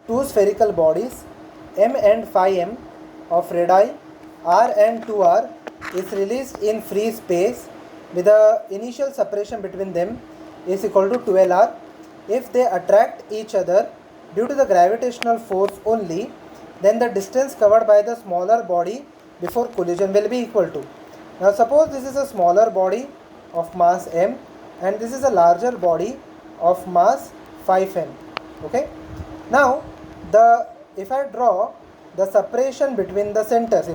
two spherical bodies m and phi m of radii r and 2r is released in free space with the initial separation between them is equal to 12r if they attract each other due to the gravitational force only, then the distance covered by the smaller body before collision will be equal to. Now suppose this is a smaller body of mass m and this is a larger body of mass 5m. Okay. Now if I draw the separation between the centers,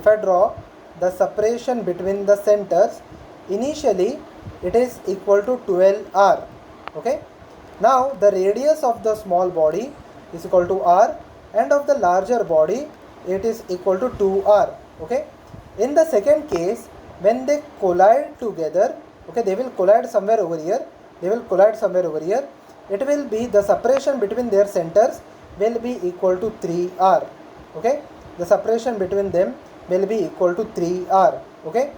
initially it is equal to 12r. Okay. Now the radius of the small body is equal to r and of the larger body it is equal to 2r. Okay. In the second case, when they collide together, okay, they will collide somewhere over here. It will be the separation between their centers will be equal to 3r. Okay, the separation between them will be equal to 3r. Okay.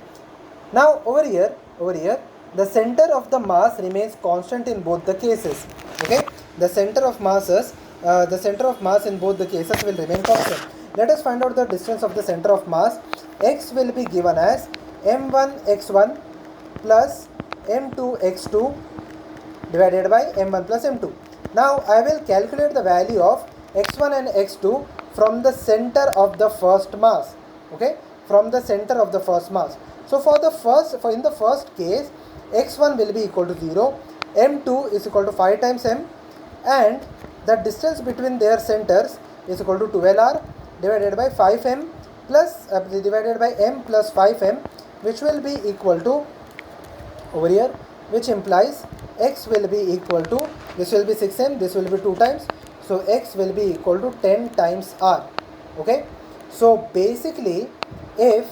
Now over here, the center of the mass remains constant in both the cases. Okay, the center of mass in both the cases will remain constant. Let us find out the distance of the center of mass. X will be given as m1 x1 plus m2 x2 divided by m1 plus m2. Now I will calculate the value of x1 and x2 from the center of the first mass. Okay, from the center of the first mass. So in the first case, x1 will be equal to 0, m2 is equal to 5 times m, and the distance between their centers is equal to 12r divided by 5m plus divided by m plus 5m, which will be equal to over here, which implies x will be equal to, this will be 6m, this will be 2 times, so x will be equal to 10 times r. Okay, so basically if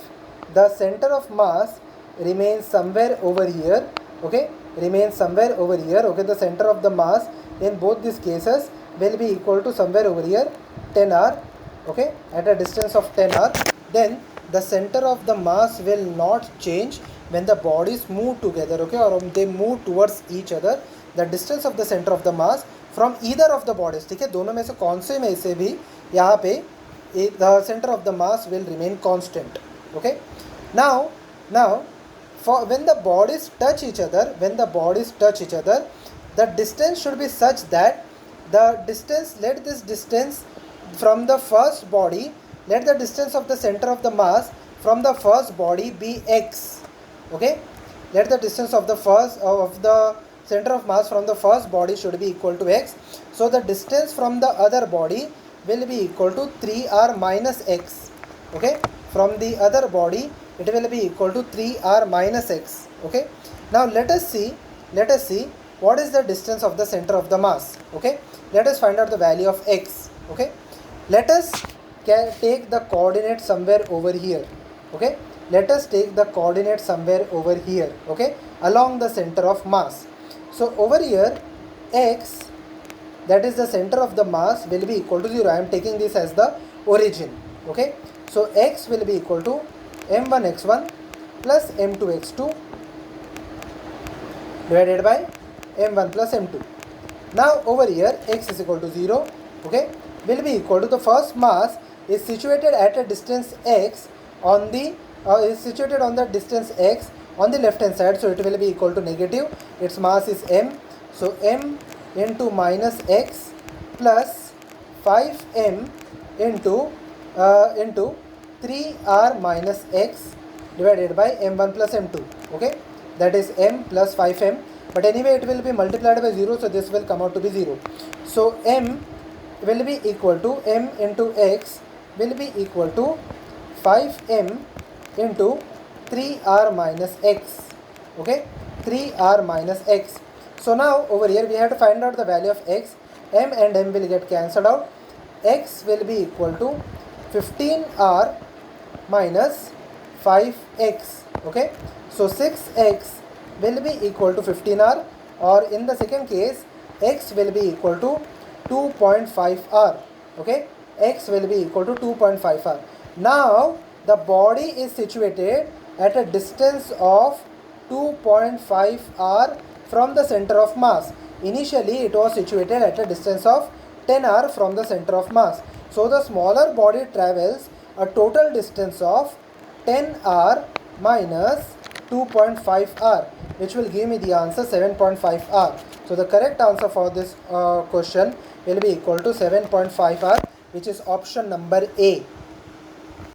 the center of mass remains somewhere over here, okay, the center of the mass in both these cases will be equal to somewhere over here 10r. Okay, at a distance of 10r, then the center of the mass will not change when the bodies move together, okay, or they move towards each other. The distance of the center of the mass from either of the bodies, ठीक है, दोनों में से कौन से में से भी यहाँ पे the center of the mass will remain constant. Okay, now for when the bodies touch each other, the distance should be such that the distance, let this distance from the first body, let the distance of the center of the mass from the first body be x. Okay, let the distance of the center of mass from the first body should be equal to x. So the distance from the other body will be equal to 3r minus x. Okay, from the other body it will be equal to 3r minus x. Okay, now let us see what is the distance of the center of the mass. Okay, let us find out the value of x. Okay, let us take the coordinate somewhere over here. Okay, let us take the coordinate somewhere over here. Okay, along the center of mass. So over here x, that is the center of the mass, will be equal to 0. I am taking this as the origin. Okay, so x will be equal to m1 x1 plus m2 x2 divided by m1 plus m2. Now over here x is equal to 0. Okay, will be equal to the first mass is situated at a distance x on the distance x on the left hand side, so it will be equal to negative. Its mass is m, so m into minus x plus 5m into 3r minus x divided by m1 plus m2. Okay, that is m plus 5m, but anyway it will be multiplied by 0, so this will come out to be 0. So m will be equal to m into x will be equal to 5m into 3r minus x. Okay, 3r minus x. So now over here we have to find out the value of x. M and m will get cancelled out. X will be equal to 15r minus 5x. Okay, so 6x will be equal to 15r, or in the second case x will be equal to 2.5r. Okay, x will be equal to 2.5r. Now the body is situated at a distance of 2.5r from the center of mass. Initially it was situated at a distance of 10r from the center of mass. So the smaller body travels a total distance of 10r minus 2.5r, which will give me the answer 7.5r. So the correct answer for this question will be equal to 7.5r, which is option number A.